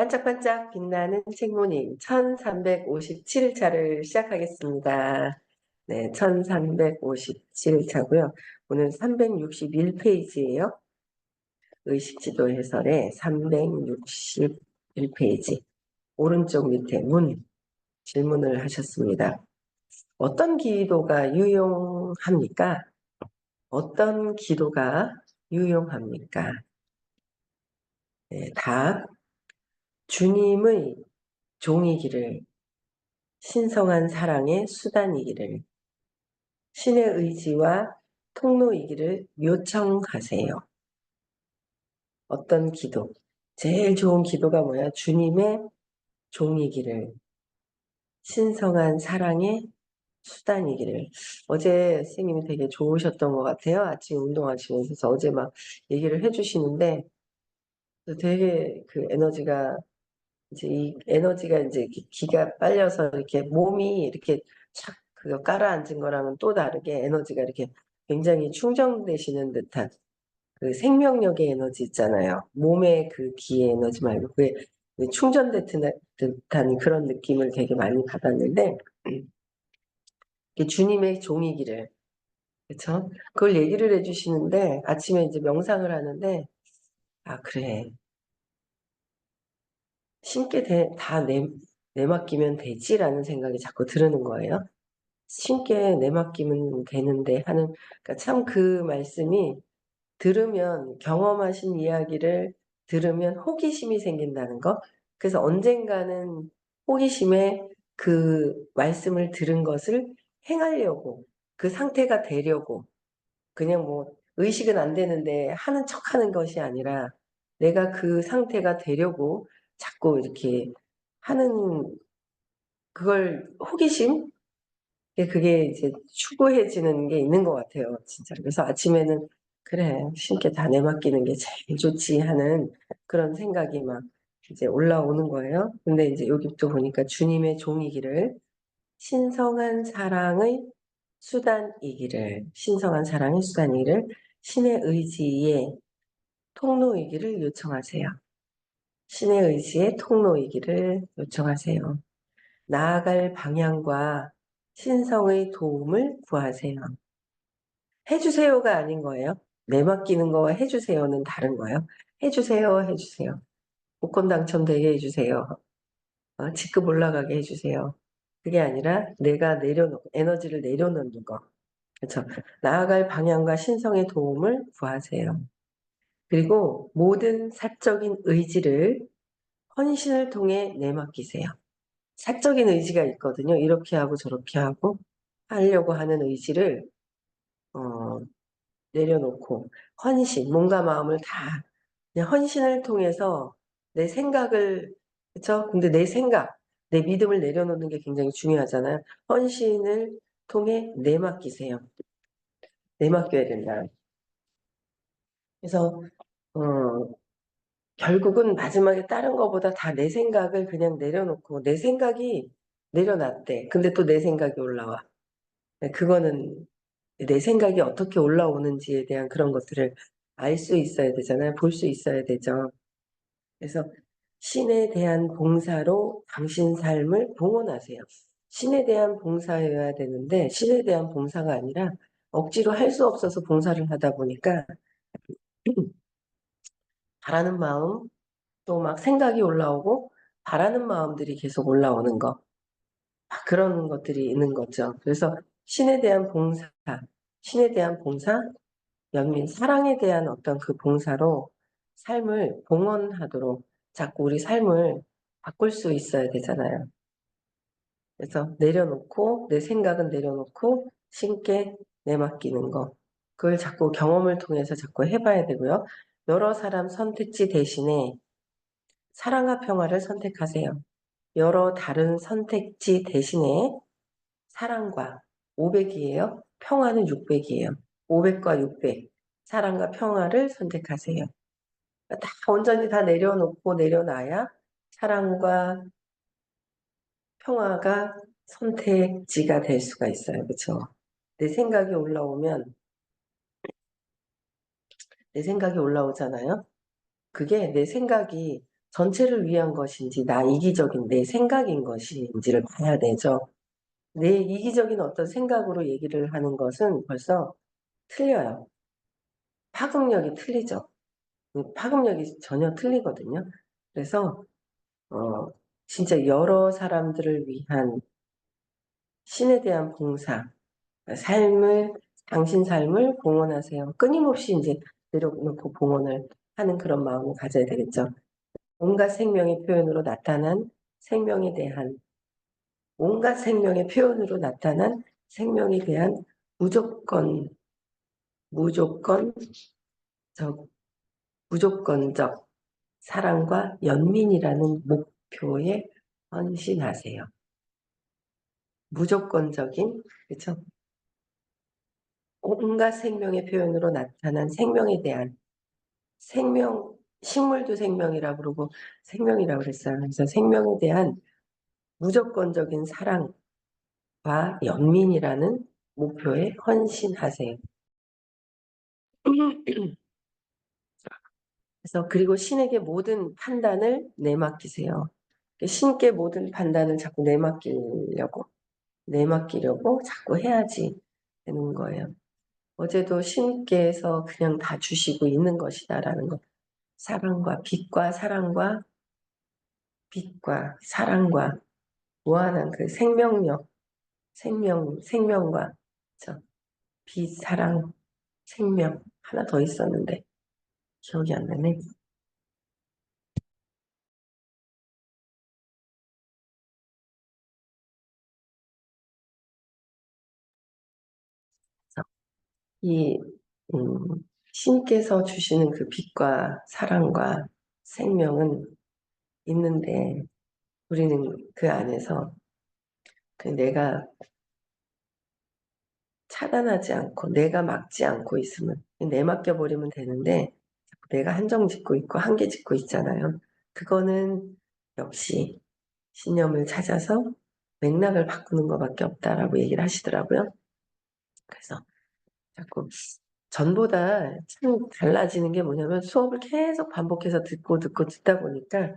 반짝반짝 빛나는 책모닝 1357일차를 시작하겠습니다. 네, 1357일차고요. 오늘 361페이지예요. 의식지도 해설의 361페이지. 오른쪽 밑에 질문을 하셨습니다. 어떤 기도가 유용합니까? 어떤 기도가 유용합니까? 네, 답. 주님의 종이기를, 신성한 사랑의 수단이기를, 신의 의지와 통로이기를 요청하세요. 어떤 기도? 제일 좋은 기도가 뭐야? 주님의 종이기를, 신성한 사랑의 수단이기를. 어제 선생님이 되게 좋으셨던 것 같아요. 아침 운동하시면서 어제 막 얘기를 해주시는데 되게 그 에너지가 이제 이 에너지가 이제 기가 빨려서 이렇게 몸이 이렇게 착 그거 깔아앉은 거랑은 또 다르게 에너지가 이렇게 굉장히 충전되시는 듯한 그 생명력의 에너지 있잖아요. 몸의 그 기의 에너지 말고 그게 충전된 듯한 그런 느낌을 되게 많이 받았는데 이게 주님의 종이기를 그렇죠? 그걸 얘기를 해주시는데 아침에 이제 명상을 하는데 아 그래 신께 다 내맡기면 되지라는 생각이 자꾸 드는 거예요. 신께 내맡기면 되는데 하는 그러니까 참 그 말씀이 들으면 경험하신 이야기를 들으면 호기심이 생긴다는 거. 그래서 언젠가는 호기심에 그 말씀을 들은 것을 행하려고 그 상태가 되려고 그냥 뭐 의식은 안 되는데 하는 척하는 것이 아니라 내가 그 상태가 되려고 자꾸 이렇게 하는 그걸 호기심? 그게 이제 추구해지는 게 있는 것 같아요, 진짜. 그래서 아침에는 그래, 신께 다 내맡기는 게 제일 좋지 하는 그런 생각이 막 이제 올라오는 거예요. 근데 이제 여기부터 보니까 주님의 종이기를 신성한 사랑의 수단이기를, 신성한 사랑의 수단이기를 신의 의지의 통로이기를 요청하세요. 신의 의지의 통로이기를 요청하세요. 나아갈 방향과 신성의 도움을 구하세요. 해주세요가 아닌 거예요. 내맡기는 거와 해주세요는 다른 거예요. 해주세요, 해주세요. 복권 당첨되게 해주세요. 직급 올라가게 해주세요. 그게 아니라 내가 내려놓고 에너지를 내려놓는 거. 그렇죠. 나아갈 방향과 신성의 도움을 구하세요. 그리고 모든 사적인 의지를 헌신을 통해 내맡기세요. 사적인 의지가 있거든요. 이렇게 하고 저렇게 하고 하려고 하는 의지를 내려놓고 헌신, 몸과 마음을 다 그냥 헌신을 통해서 내 생각을 그렇죠? 근데 내 생각, 내 믿음을 내려놓는 게 굉장히 중요하잖아요. 헌신을 통해 내맡기세요. 내맡겨야 된다. 그래서 결국은 마지막에 다른 거보다 다 내 생각을 그냥 내려놓고 내 생각이 내려놨대. 근데 또 내 생각이 올라와. 그거는 내 생각이 어떻게 올라오는지에 대한 그런 것들을 알 수 있어야 되잖아요. 볼 수 있어야 되죠. 그래서 신에 대한 봉사로 당신 삶을 봉헌하세요. 신에 대한 봉사여야 되는데 신에 대한 봉사가 아니라 억지로 할 수 없어서 봉사를 하다 보니까 바라는 마음 또 막 생각이 올라오고 바라는 마음들이 계속 올라오는 거 그런 것들이 있는 거죠. 그래서 신에 대한 봉사, 신에 대한 봉사, 연민, 사랑에 대한 어떤 그 봉사로 삶을 봉헌하도록 자꾸 우리 삶을 바꿀 수 있어야 되잖아요. 그래서 내려놓고 내 생각은 내려놓고 신께 내맡기는 거. 그걸 자꾸 경험을 통해서 자꾸 해봐야 되고요. 여러 사람 선택지 대신에 사랑과 평화를 선택하세요. 여러 다른 선택지 대신에 사랑과 500이에요. 평화는 600이에요. 500과 600. 사랑과 평화를 선택하세요. 다 온전히 다 내려놓고 내려놔야 사랑과 평화가 선택지가 될 수가 있어요. 그렇죠? 내 생각이 올라오면 내 생각이 올라오잖아요. 그게 내 생각이 전체를 위한 것인지 나 이기적인 내 생각인 것인지를 봐야 되죠. 내 이기적인 어떤 생각으로 얘기를 하는 것은 벌써 틀려요. 파급력이 틀리죠. 파급력이 전혀 틀리거든요. 그래서 진짜 여러 사람들을 위한 신에 대한 봉사, 당신 삶을 봉헌하세요. 끊임없이 이제 내려놓고 봉헌을 하는 그런 마음을 가져야 되겠죠. 온갖 생명의 표현으로 나타난 생명에 대한, 온갖 생명의 표현으로 나타난 생명에 대한 무조건, 무조건, 적, 무조건적 사랑과 연민이라는 목표에 헌신하세요. 무조건적인, 그렇죠? 온갖 생명의 표현으로 나타난 생명에 대한 생명, 식물도 생명이라고 그러고 생명이라고 그랬어요. 그래서 생명에 대한 무조건적인 사랑과 연민이라는 목표에 헌신하세요. 그래서 그리고 신에게 모든 판단을 내맡기세요. 신께 모든 판단을 자꾸 내맡기려고 자꾸 해야지 되는 거예요. 어제도 신께서 그냥 다 주시고 있는 것이다라는 것. 빛과 사랑과 무한한 그 생명력, 생명과, 그쵸? 빛, 사랑, 생명. 하나 더 있었는데, 기억이 안 나네. 그래서 이, 신께서 주시는 그 빛과 사랑과 생명은 있는데, 우리는 그 안에서 그 내가 차단하지 않고, 내가 막지 않고 있으면, 내맡겨버리면 되는데, 내가 한정 짓고 있고, 한계 짓고 있잖아요. 그거는 역시 신념을 찾아서 맥락을 바꾸는 것밖에 없다라고 얘기를 하시더라고요. 그래서 자꾸 전보다 참 달라지는 게 뭐냐면 수업을 계속 반복해서 듣다 보니까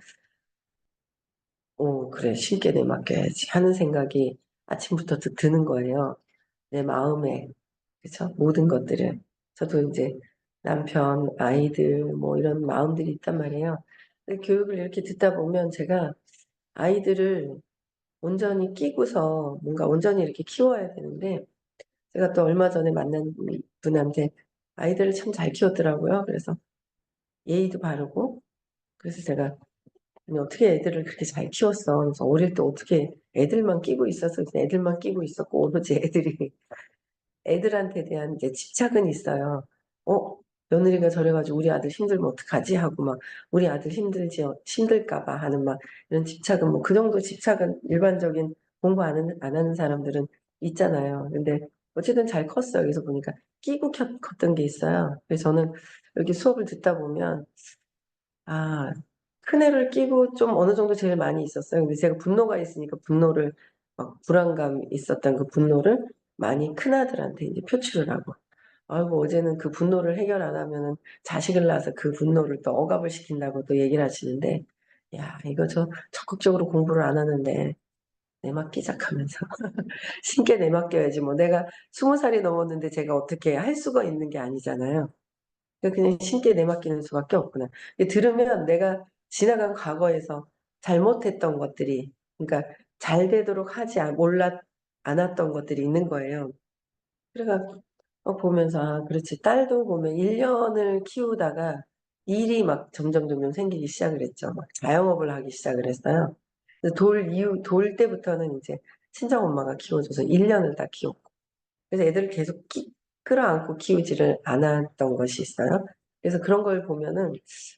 그래, 신께 내맡겨야지 하는 생각이 아침부터 드는 거예요. 내 마음에, 그쵸? 모든 것들을. 저도 이제 남편, 아이들, 뭐 이런 마음들이 있단 말이에요. 근데 교육을 이렇게 듣다 보면 제가 아이들을 온전히 끼고서 뭔가 온전히 이렇게 키워야 되는데, 제가 또 얼마 전에 만난 분한테 아이들을 참 잘 키웠더라고요. 그래서 예의도 바르고, 그래서 제가 아니, 어떻게 애들을 그렇게 잘 키웠어? 그래서 어릴 때 어떻게 애들만 끼고 있었어? 애들만 끼고 있었고, 오로지 애들한테 대한 이제 집착은 있어요. 어, 며느리가 저래가지고 우리 아들 힘들면 어떡하지? 하고 막, 우리 아들 힘들까봐 하는 막, 이런 집착은 뭐, 그 정도 집착은 일반적인 공부 안 하는 사람들은 있잖아요. 근데 어쨌든 잘 컸어요. 그래서 보니까 끼고 컸던 게 있어요. 그래서 저는 이렇게 수업을 듣다 보면, 아, 큰애를 끼고 좀 어느 정도 제일 많이 있었어요. 근데 제가 분노가 있으니까 막 불안감 있었던 그 분노를 많이 큰아들한테 이제 표출을 하고. 아이고, 어제는 그 분노를 해결 안 하면은 자식을 낳아서 그 분노를 또 억압을 시킨다고 또 얘기를 하시는데, 야, 이거 저 적극적으로 공부를 안 하는데, 내맡기작하면서. 신께 내맡겨야지. 뭐 내가 20살이 넘었는데 제가 어떻게 할 수가 있는 게 아니잖아요. 그냥 신께 내맡기는 수밖에 없구나. 들으면 내가 지나간 과거에서 잘못했던 것들이, 그러니까 잘 되도록 않았던 것들이 있는 거예요. 그래가 보면서, 아, 그렇지. 딸도 보면 1년을 키우다가 일이 막 점점 생기기 시작을 했죠. 막 자영업을 하기 시작을 했어요. 그래서 돌 때부터는 이제 친정엄마가 키워줘서 1년을 다 키웠고. 그래서 애들을 계속 끌어안고 키우지를 않았던 것이 있어요. 그래서 그런 걸 보면은,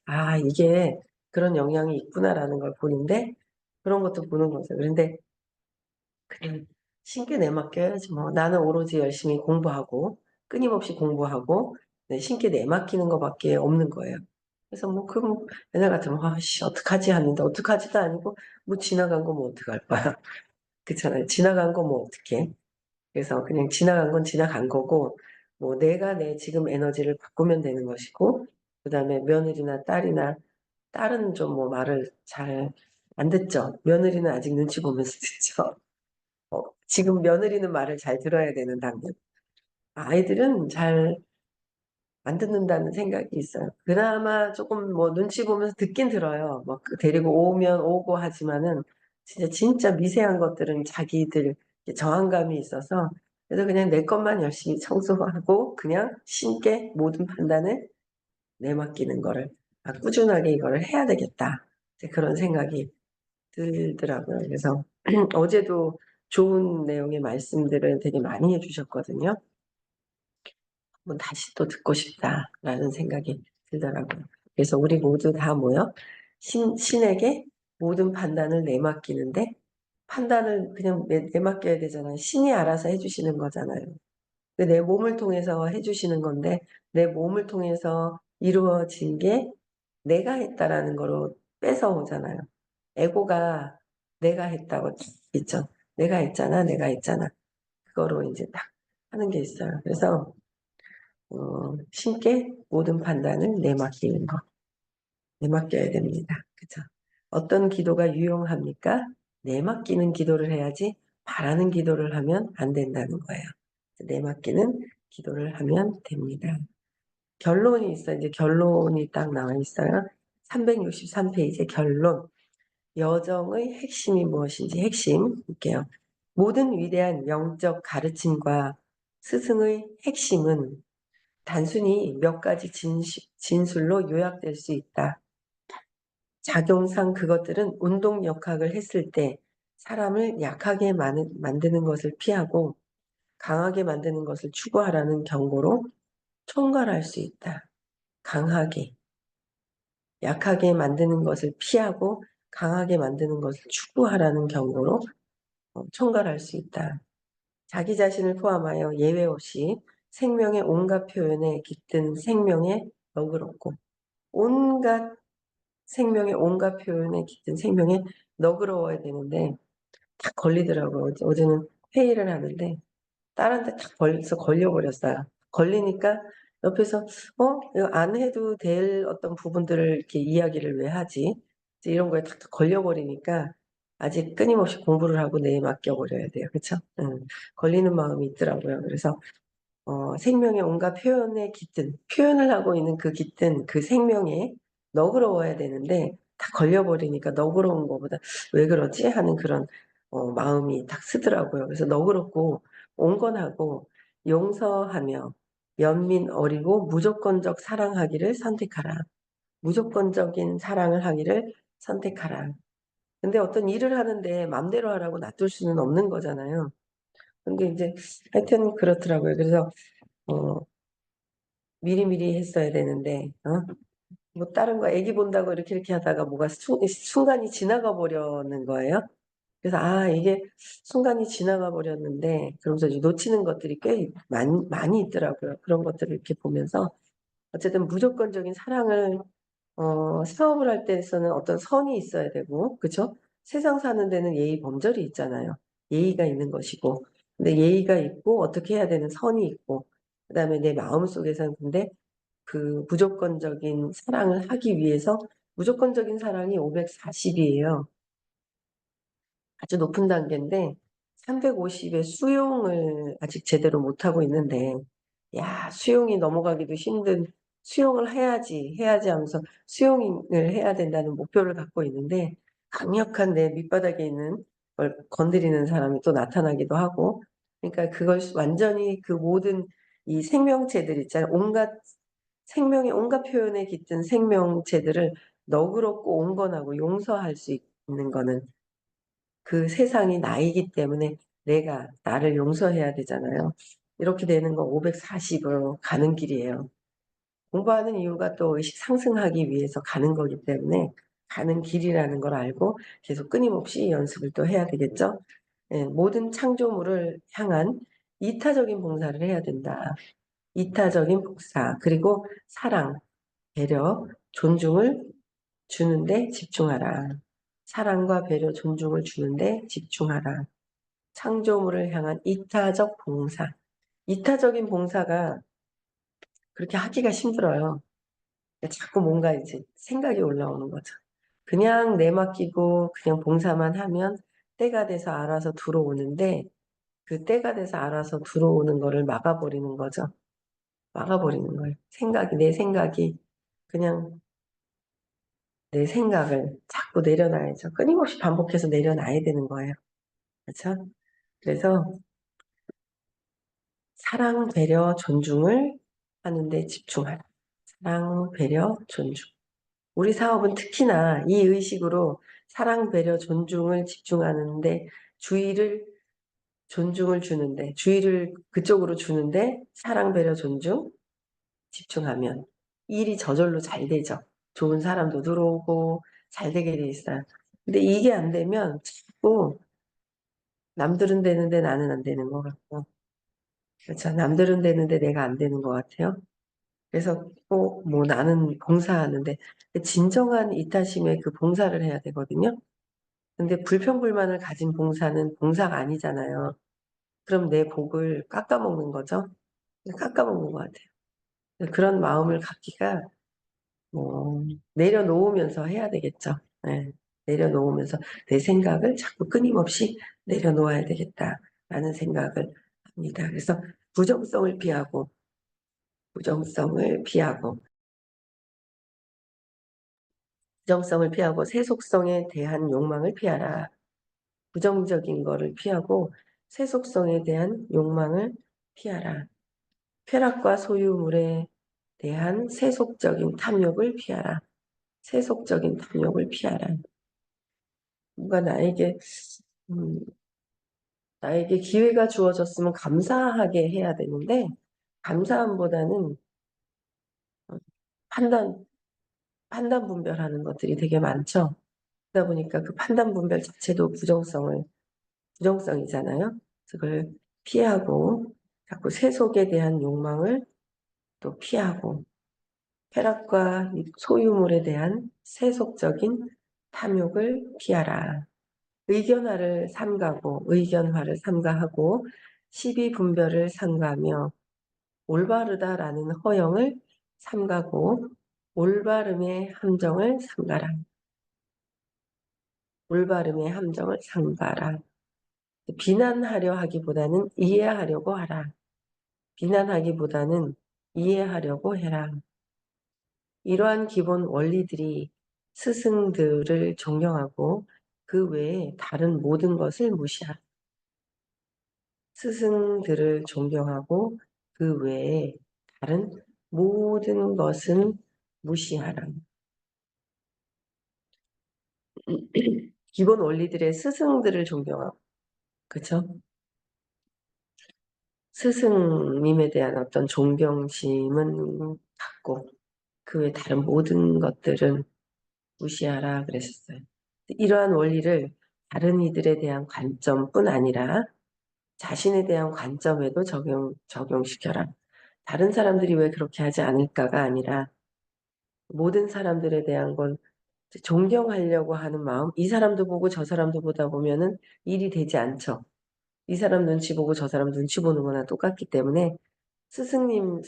아, 이게 그런 영향이 있구나라는 걸 보는데, 그런 것도 보는 거죠. 그런데 그냥 신께 내맡겨야지 뭐. 나는 오로지 열심히 공부하고, 끊임없이 공부하고, 네, 신께 내맡기는 것밖에 없는 거예요. 그래서 뭐, 그럼 옛날 같으면, 아씨, 어떡하지 하는데, 어떡하지도 아니고, 뭐 지나간 거 뭐 어떡할 거야. 그렇잖아요. 지나간 거 뭐 어떡해. 그래서 그냥 지나간 건 지나간 거고, 뭐 내가 내 지금 에너지를 바꾸면 되는 것이고, 그 다음에 며느리나 딸은 좀 뭐 말을 잘 안 듣죠. 며느리는 아직 눈치 보면서 듣죠. 지금 며느리는 말을 잘 들어야 되는 당연. 아이들은 잘 안 듣는다는 생각이 있어요. 그나마 조금 뭐 눈치 보면서 듣긴 들어요. 뭐 데리고 오면 오고 하지만은 진짜 미세한 것들은 자기들 저항감이 있어서 그래서 그냥 내 것만 열심히 청소하고 그냥 신께 모든 판단을 내맡기는 거를 꾸준하게 이거를 해야 되겠다. 이제 그런 생각이 들더라고요. 그래서 어제도 좋은 내용의 말씀들을 되게 많이 해주셨거든요. 한번 다시 또 듣고 싶다라는 생각이 들더라고요. 그래서 우리 모두 다 모여 신에게 모든 판단을 내맡기는데 판단을 그냥 내맡겨야 되잖아요. 신이 알아서 해주시는 거잖아요. 내 몸을 통해서 해주시는 건데 내 몸을 통해서 이루어진 게 내가 했다라는 거로 뺏어오잖아요. 에고가 내가 했다고 있죠. 내가 했잖아, 내가 했잖아. 그거로 이제 딱 하는 게 있어요. 그래서 신께 모든 판단을 내맡기는 거. 내맡겨야 됩니다. 그죠? 어떤 기도가 유용합니까? 내맡기는 기도를 해야지 바라는 기도를 하면 안 된다는 거예요. 내맡기는 기도를 하면 됩니다. 결론이 있어요. 이제 결론이 딱 나와 있어요. 363페이지 결론. 여정의 핵심이 무엇인지 핵심 볼게요. 모든 위대한 영적 가르침과 스승의 핵심은 단순히 몇 가지 진술로 요약될 수 있다. 작용상 그것들은 운동 역학을 했을 때 사람을 약하게 만드는 것을 피하고 강하게 만드는 것을 추구하라는 경고로 총괄할 수 있다. 강하게, 약하게 만드는 것을 피하고 강하게 만드는 것을 추구하라는 경고로 총괄할 수 있다. 자기 자신을 포함하여 예외 없이 생명의 온갖 표현에 깃든 생명에 너그럽고 온갖 생명의 온갖 표현에 깃든 생명에 너그러워야 되는데 딱 걸리더라고요. 어제는 회의를 하는데 딸한테 딱 벌써 걸려버렸어요. 걸리니까 옆에서 이거 안 해도 될 어떤 부분들을 이렇게 이야기를 왜 하지? 이제 이런 거에 탁 걸려버리니까 아직 끊임없이 공부를 하고 내일 맡겨버려야 돼요. 그쵸? 걸리는 마음이 있더라고요. 그래서 생명의 온갖 표현에 깃든, 표현을 하고 있는 그 깃든 그 생명에 너그러워야 되는데 다 걸려버리니까 너그러운 것보다 왜 그러지? 하는 그런 마음이 딱 쓰더라고요. 그래서 너그럽고 온건하고 용서하며 연민 어리고 무조건적 사랑하기를 선택하라. 무조건적인 사랑을 하기를 선택하라. 근데 어떤 일을 하는데 맘대로 하라고 놔둘 수는 없는 거잖아요. 근데 이제 하여튼 그렇더라고요. 그래서 어, 미리미리 했어야 되는데, 뭐 다른 거 애기 본다고 이렇게 하다가 뭐가 순간이 지나가 버려는 거예요. 그래서 이게 순간이 지나가 버렸는데 그러면서 이제 놓치는 것들이 꽤 많이 있더라고요. 그런 것들을 이렇게 보면서 어쨌든 무조건적인 사랑을 사업을 할 때에서는 어떤 선이 있어야 되고, 그쵸? 세상 사는 데는 예의 범절이 있잖아요. 예의가 있는 것이고. 근데 예의가 있고, 어떻게 해야 되는 선이 있고, 그 다음에 내 마음속에서는 근데 그 무조건적인 사랑을 하기 위해서 무조건적인 사랑이 540이에요. 아주 높은 단계인데 350의 수용을 아직 제대로 못하고 있는데 야 수용이 넘어가기도 힘든 수용을 해야지 하면서 수용을 해야 된다는 목표를 갖고 있는데 강력한 내 밑바닥에 있는 걸 건드리는 사람이 또 나타나기도 하고 그러니까 그걸 완전히 그 모든 이 생명체들 있잖아요. 온갖 생명의 온갖 표현에 깃든 생명체들을 너그럽고 온건하고 용서할 수 있는 거는 그 세상이 나이기 때문에 내가 나를 용서해야 되잖아요. 이렇게 되는 거 540으로 가는 길이에요. 공부하는 이유가 또 의식 상승하기 위해서 가는 거기 때문에 가는 길이라는 걸 알고 계속 끊임없이 연습을 또 해야 되겠죠. 예, 모든 창조물을 향한 이타적인 봉사를 해야 된다. 이타적인 봉사, 그리고 사랑, 배려, 존중을 주는데 집중하라. 사랑과 배려, 존중을 주는데 집중하라. 창조물을 향한 이타적 봉사. 이타적인 봉사가 그렇게 하기가 힘들어요. 자꾸 뭔가 이제 생각이 올라오는 거죠. 그냥 내맡기고 그냥 봉사만 하면 때가 돼서 알아서 들어오는데 그 때가 돼서 알아서 들어오는 거를 막아버리는 거죠. 막아버리는 거예요. 내 생각이 그냥 내 생각을 자꾸 내려놔야죠. 끊임없이 반복해서 내려놔야 되는 거예요. 그렇죠? 그래서 사랑, 배려, 존중을 하는데 집중하라. 사랑, 배려, 존중. 우리 사업은 특히나 이 의식으로 사랑, 배려, 존중을 집중하는데 주의를 존중을 주는데 주의를 그쪽으로 주는데 사랑, 배려, 존중 집중하면 일이 저절로 잘 되죠. 좋은 사람도 들어오고 잘 되게 돼 있어요. 근데 이게 안 되면 자꾸 남들은 되는데 나는 안 되는 것 같고 그렇죠. 남들은 되는데 내가 안 되는 것 같아요. 그래서 꼭 뭐 나는 봉사하는데 진정한 이타심의 그 봉사를 해야 되거든요. 근데 불평불만을 가진 봉사는 봉사가 아니잖아요. 그럼 내 복을 깎아먹는 거죠. 깎아먹는 것 같아요. 그런 마음을 갖기가 뭐 내려놓으면서 해야 되겠죠. 네. 내려놓으면서 내 생각을 자꾸 끊임없이 내려놓아야 되겠다라는 생각을 합니다. 그래서 부정성을 피하고 부정성을 피하고 부정성을 피하고 세속성에 대한 욕망을 피하라. 부정적인 거를 피하고 세속성에 대한 욕망을 피하라. 쾌락과 소유물에 대한 세속적인 탐욕을 피하라. 세속적인 탐욕을 피하라. 뭔가 음, 나에게 기회가 주어졌으면 감사하게 해야 되는데, 감사함보다는 판단, 판단 분별하는 것들이 되게 많죠. 그러다 보니까 그 판단 분별 자체도 부정성이잖아요. 그걸 피하고, 자꾸 세속에 대한 욕망을 또 피하고, 쾌락과 소유물에 대한 세속적인 탐욕을 피하라. 의견화를 삼가하고, 시비분별을 삼가하며, 올바르다라는 허영을 삼가고, 올바름의 함정을 삼가라. 올바름의 함정을 삼가라. 비난하려 하기보다는 이해하려고 하라. 비난하기보다는 이해하려고 해라. 이러한 기본 원리들이 스승들을 존경하고 그 외에 다른 모든 것을 무시하라. 스승들을 존경하고 그 외에 다른 모든 것은 무시하라. 기본 원리들의 스승들을 존경하고, 그쵸? 스승님에 대한 어떤 존경심은 갖고, 그 외 다른 모든 것들은 무시하라 그랬었어요. 이러한 원리를 다른 이들에 대한 관점뿐 아니라 자신에 대한 관점에도 적용시켜라. 다른 사람들이 왜 그렇게 하지 않을까가 아니라 모든 사람들에 대한 건 존경하려고 하는 마음, 이 사람도 보고 저 사람도 보다 보면은 일이 되지 않죠. 이 사람 눈치 보고 저 사람 눈치 보는 거나 똑같기 때문에 스승들에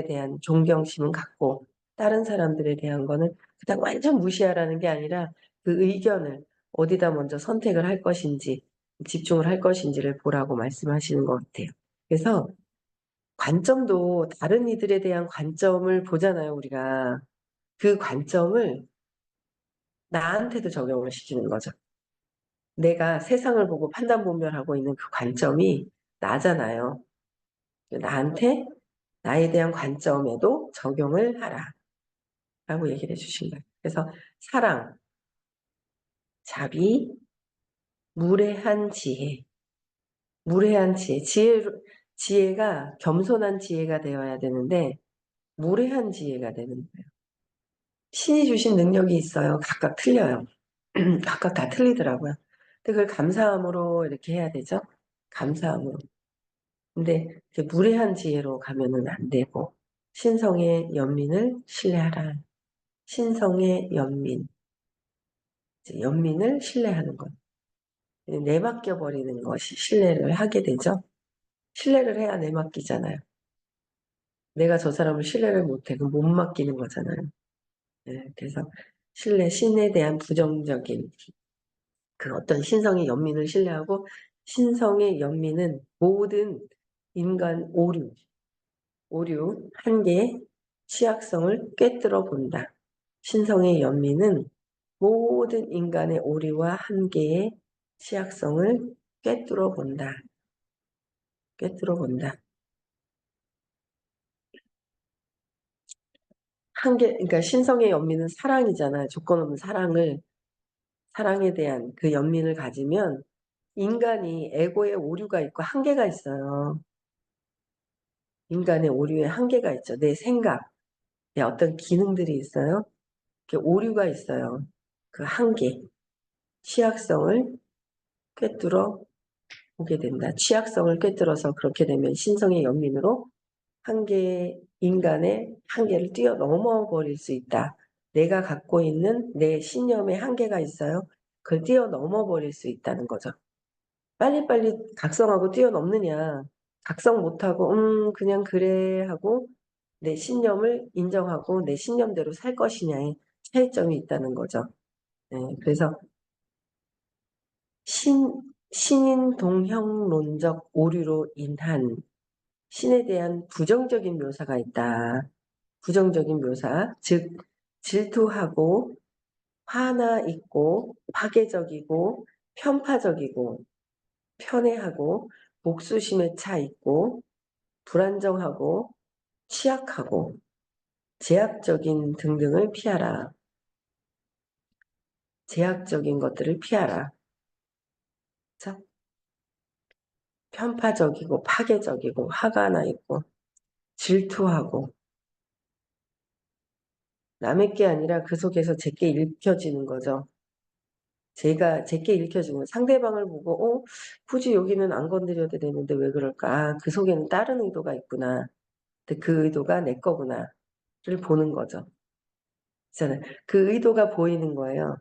대한 존경심은 갖고 다른 사람들에 대한 거는 그냥 완전 무시하라는 게 아니라 그 의견을 어디다 먼저 선택을 할 것인지 집중을 할 것인지를 보라고 말씀하시는 것 같아요. 그래서 관점도 다른 이들에 대한 관점을 보잖아요, 우리가. 그 관점을 나한테도 적용을 시키는 거죠. 내가 세상을 보고 판단 분별하고 있는 그 관점이 나잖아요. 나한테 나에 대한 관점에도 적용을 하라. 라고 얘기를 해주신 거예요. 그래서 사랑, 자비, 무례한 지혜. 무례한 지혜. 지혜가 겸손한 지혜가 되어야 되는데, 무례한 지혜가 되는 거예요. 신이 주신 능력이 있어요. 각각 틀려요. 각각 다 틀리더라고요. 근데 그걸 감사함으로 이렇게 해야 되죠. 감사함으로. 근데 무례한 지혜로 가면은 안 되고, 신성의 연민을 신뢰하라. 신성의 연민. 연민을 신뢰하는 것. 내맡겨 버리는 것이 신뢰를 하게 되죠. 신뢰를 해야 내맡기잖아요. 내가 저 사람을 신뢰를 못해. 그럼 못 맡기는 거잖아요. 네, 그래서 신에 대한 부정적인 그 어떤 신성의 연민을 신뢰하고, 신성의 연민은 모든 인간 오류, 한계, 취약성을 꿰뚫어 본다. 신성의 연민은 모든 인간의 오류와 한계의 취약성을 꿰뚫어 본다. 꿰뚫어 본다. 그러니까 신성의 연민은 사랑이잖아요. 조건 없는 사랑에 대한 그 연민을 가지면 인간이 에고의 오류가 있고 한계가 있어요. 인간의 오류에 한계가 있죠. 내 생각, 내 어떤 기능들이 있어요. 오류가 있어요. 그 한계, 취약성을 꿰뚫어 보게 된다. 취약성을 꿰뚫어서 그렇게 되면 신성의 연민으로 인간의 한계를 뛰어넘어 버릴 수 있다. 내가 갖고 있는 내 신념의 한계가 있어요. 그걸 뛰어넘어 버릴 수 있다는 거죠. 빨리빨리 각성하고 뛰어넘느냐, 각성 못하고, 그냥 그래 하고 내 신념을 인정하고 내 신념대로 살 것이냐의 차이점이 있다는 거죠. 네, 그래서 신인 동형론적 오류로 인한 신에 대한 부정적인 묘사가 있다. 부정적인 묘사, 즉 질투하고 화나 있고 파괴적이고 편파적이고 편애하고 복수심에 차 있고 불안정하고 취약하고 제약적인 등등을 피하라. 제약적인 것들을 피하라. 그쵸? 편파적이고 파괴적이고 화가 나 있고 질투하고 남의 게 아니라 그 속에서 제게 읽혀지는 거죠. 제게 읽혀지는 상대방을 보고 굳이 여기는 안 건드려도 되는데 왜 그럴까? 그 속에는 다른 의도가 있구나. 근데 그 의도가 내 거구나를 보는 거죠. 있잖아요. 그 의도가 보이는 거예요.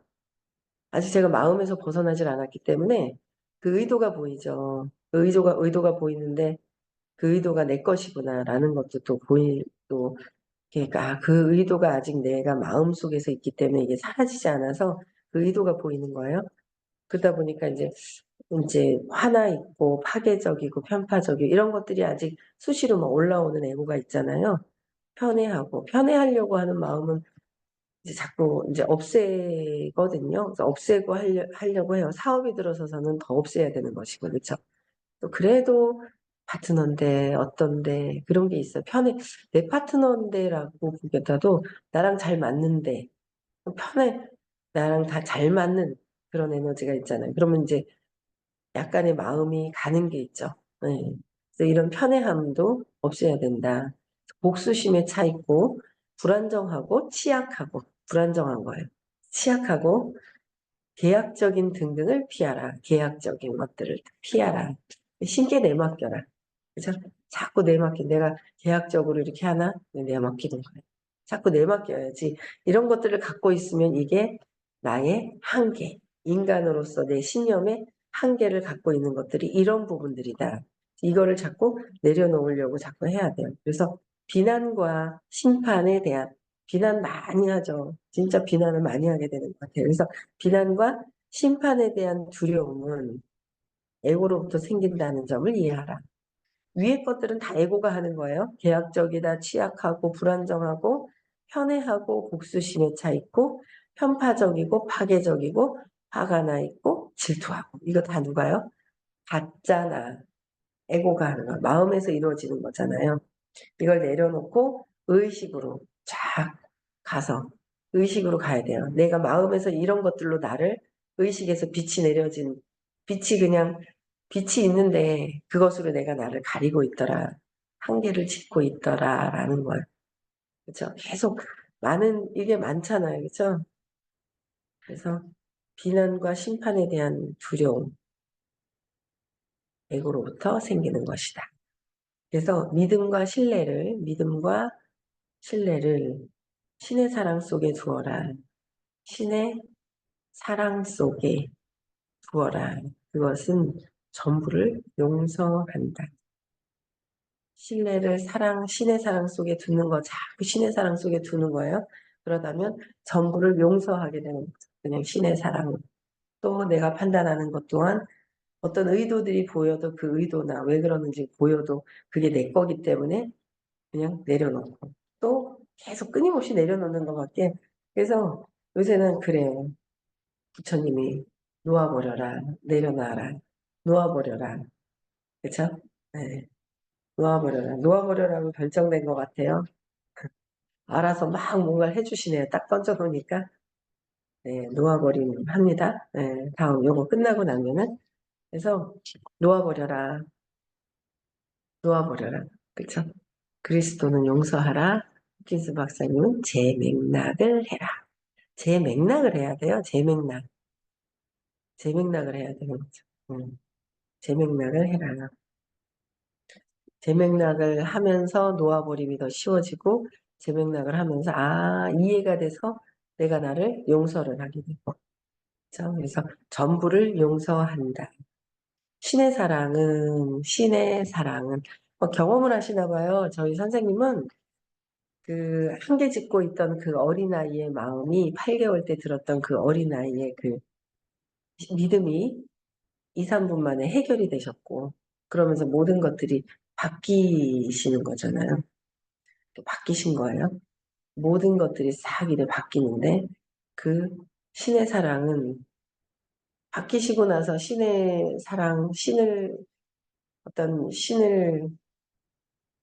아직 제가 마음에서 벗어나질 않았기 때문에 그 의도가 보이죠. 그 의도가 보이는데 그 의도가 내 것이구나라는 것도 또 그러니까 그 의도가 아직 내가 마음속에서 있기 때문에 이게 사라지지 않아서 그 의도가 보이는 거예요. 그러다 보니까 이제 화나 있고 파괴적이고 편파적이고 이런 것들이 아직 수시로 막 올라오는 애고가 있잖아요. 편애하려고 하는 마음은 이제 자꾸 이제 없애거든요. 그래서 없애고 하려고 해요. 사업이 들어서서는 더 없애야 되는 것이고, 그렇죠? 또 그래도 파트너인데 어떤데 그런 게 있어요. 내 파트너인데라고 보기보다도 나랑 잘 맞는데 편해 나랑 다 잘 맞는 그런 에너지가 있잖아요. 그러면 이제 약간의 마음이 가는 게 있죠. 네. 그래서 이런 편애함도 없애야 된다. 복수심에 차 있고 불안정하고 취약하고 불안정한 거예요. 취약하고 계약적인 등등을 피하라. 계약적인 것들을 피하라. 신께 내맡겨라. 그죠? 자꾸 내가 계약적으로 이렇게 하나? 내맡기는 거예요. 자꾸 내맡겨야지. 이런 것들을 갖고 있으면 이게 나의 한계, 인간으로서 내 신념의 한계를 갖고 있는 것들이 이런 부분들이다. 이거를 자꾸 내려놓으려고 자꾸 해야 돼요. 그래서 비난과 심판에 대한 비난 많이 하죠. 진짜 비난을 많이 하게 되는 것 같아요. 그래서 비난과 심판에 대한 두려움은 에고로부터 생긴다는 점을 이해하라. 위의 것들은 다 에고가 하는 거예요. 계약적이다, 취약하고 불안정하고 편애하고 복수심에 차 있고 편파적이고 파괴적이고 화가 나 있고 질투하고 이거 다 누가요? 가짜나 에고가 하는 거예요. 마음에서 이루어지는 거잖아요. 이걸 내려놓고 의식으로 쫙 가서 의식으로 가야 돼요. 내가 마음에서 이런 것들로 나를 의식에서 빛이 그냥 빛이 있는데 그것으로 내가 나를 가리고 있더라. 한계를 짓고 있더라라는 거예요. 그렇죠? 계속 이게 많잖아요. 그렇죠? 그래서 비난과 심판에 대한 두려움, 에고로부터 생기는 것이다. 그래서 믿음과 신뢰를 신의 사랑 속에 두어라. 신의 사랑 속에 두어라. 그것은 전부를 용서한다. 신뢰를 신의 사랑 속에 두는 거, 자꾸 신의 사랑 속에 두는 거예요. 그러다면 전부를 용서하게 되는 거죠. 그냥 신의 사랑. 또 내가 판단하는 것 또한 어떤 의도들이 보여도 그 의도나 왜 그러는지 보여도 그게 내 거기 때문에 그냥 내려놓고 또 계속 끊임없이 내려놓는 것밖에. 그래서 요새는 그래요. 부처님이 놓아버려라, 내려놔라, 놓아버려라. 그쵸? 네. 놓아버려라. 놓아버려라고 결정된 것 같아요. 알아서 막 뭔가를 해주시네요. 딱 던져놓으니까. 네, 놓아버림 합니다. 네, 다음 요거 끝나고 나면은. 그래서 놓아버려라. 놓아버려라. 그쵸? 그리스도는 용서하라. 호킨스 박사님은 재맥락을 해라. 재맥락을 해야 돼요. 재맥락. 재맥락을 해야 되는 거죠. 재맥락을 해라. 재맥락을 하면서 놓아버림이 더 쉬워지고, 재맥락을 하면서, 이해가 돼서 내가 나를 용서를 하게 되고. 그렇죠? 그래서 전부를 용서한다. 신의 사랑은, 경험을 하시나 봐요. 저희 선생님은 그 한계 짓고 있던 그 어린아이의 마음이 8개월 때 들었던 그 어린아이의 그 믿음이 2, 3분 만에 해결이 되셨고, 그러면서 모든 것들이 바뀌시는 거잖아요. 바뀌신 거예요. 모든 것들이 싹 이래 바뀌는데, 그 신의 사랑은 바뀌시고 나서 신의 사랑,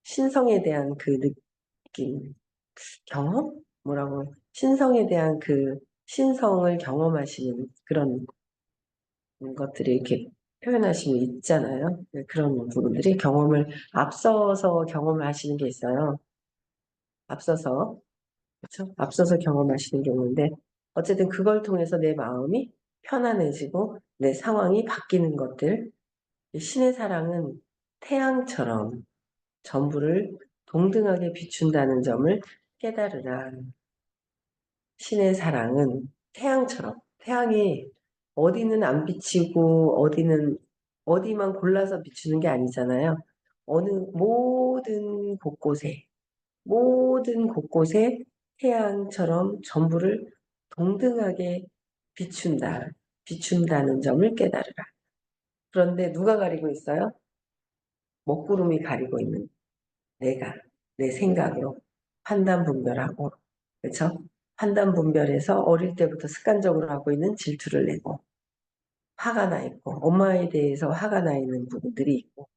신성에 대한 그 느낌, 경험? 뭐라고, 신성에 대한 그 신성을 경험하시는 그런 것들이 이렇게 표현하시면 있잖아요. 네, 그런 부분들이 경험을 앞서서 경험을 하시는 게 있어요. 앞서서, 그렇죠? 앞서서 경험하시는 게 있는데 어쨌든 그걸 통해서 내 마음이 편안해지고 내 상황이 바뀌는 것들. 이 신의 사랑은 태양처럼 전부를 동등하게 비춘다는 점을 깨달으라. 신의 사랑은 태양처럼, 태양이 어디는 안 비치고 어디만 골라서 비추는 게 아니잖아요. 어느 모든 곳곳에 태양처럼 전부를 동등하게 비춘다는 점을 깨달으라. 그런데 누가 가리고 있어요? 먹구름이 가리고 있는 내가, 내 생각으로 판단 분별하고, 그렇죠? 판단 분별해서 어릴 때부터 습관적으로 하고 있는 질투를 내고, 화가 나 있고, 엄마에 대해서 화가 나 있는 부분들이 있고,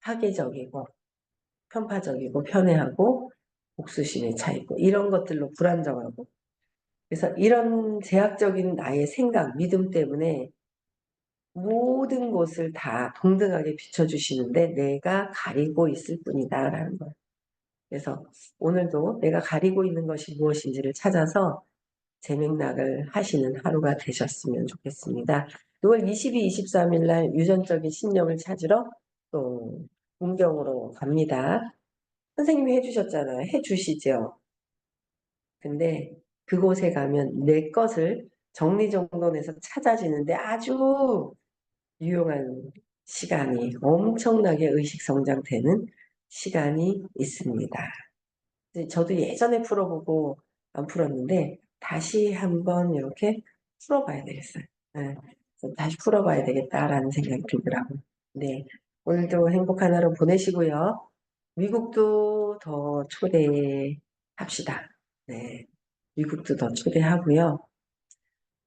파괴적이고, 편파적이고, 편애하고, 복수심에 차 있고, 이런 것들로 불안정하고, 그래서 이런 제약적인 나의 생각, 믿음 때문에 모든 곳을 다 동등하게 비춰주시는데 내가 가리고 있을 뿐이다라는 거예요. 그래서 오늘도 내가 가리고 있는 것이 무엇인지를 찾아서 재맥락을 하시는 하루가 되셨으면 좋겠습니다. 6월 22, 23일 날 유전적인 신념을 찾으러 또 문경으로 갑니다. 선생님이 해주셨잖아요. 해주시죠. 근데 그곳에 가면 내 것을 정리정돈해서 찾아지는데 아주 유용한 시간이 엄청나게 의식성장되는 시간이 있습니다. 저도 예전에 풀어보고 안 풀었는데 다시 한번 이렇게 풀어봐야 되겠어요. 네, 다시 풀어봐야 되겠다라는 생각이 들더라고요. 네, 오늘도 행복한 하루 보내시고요. 미국도 더 초대합시다. 네, 미국도 더 초대하고요.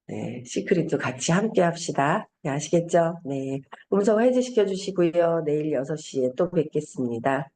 네, 시크릿도 같이 함께 합시다. 네, 아시겠죠? 네, 음성 해제시켜 주시고요. 내일 6시에 또 뵙겠습니다.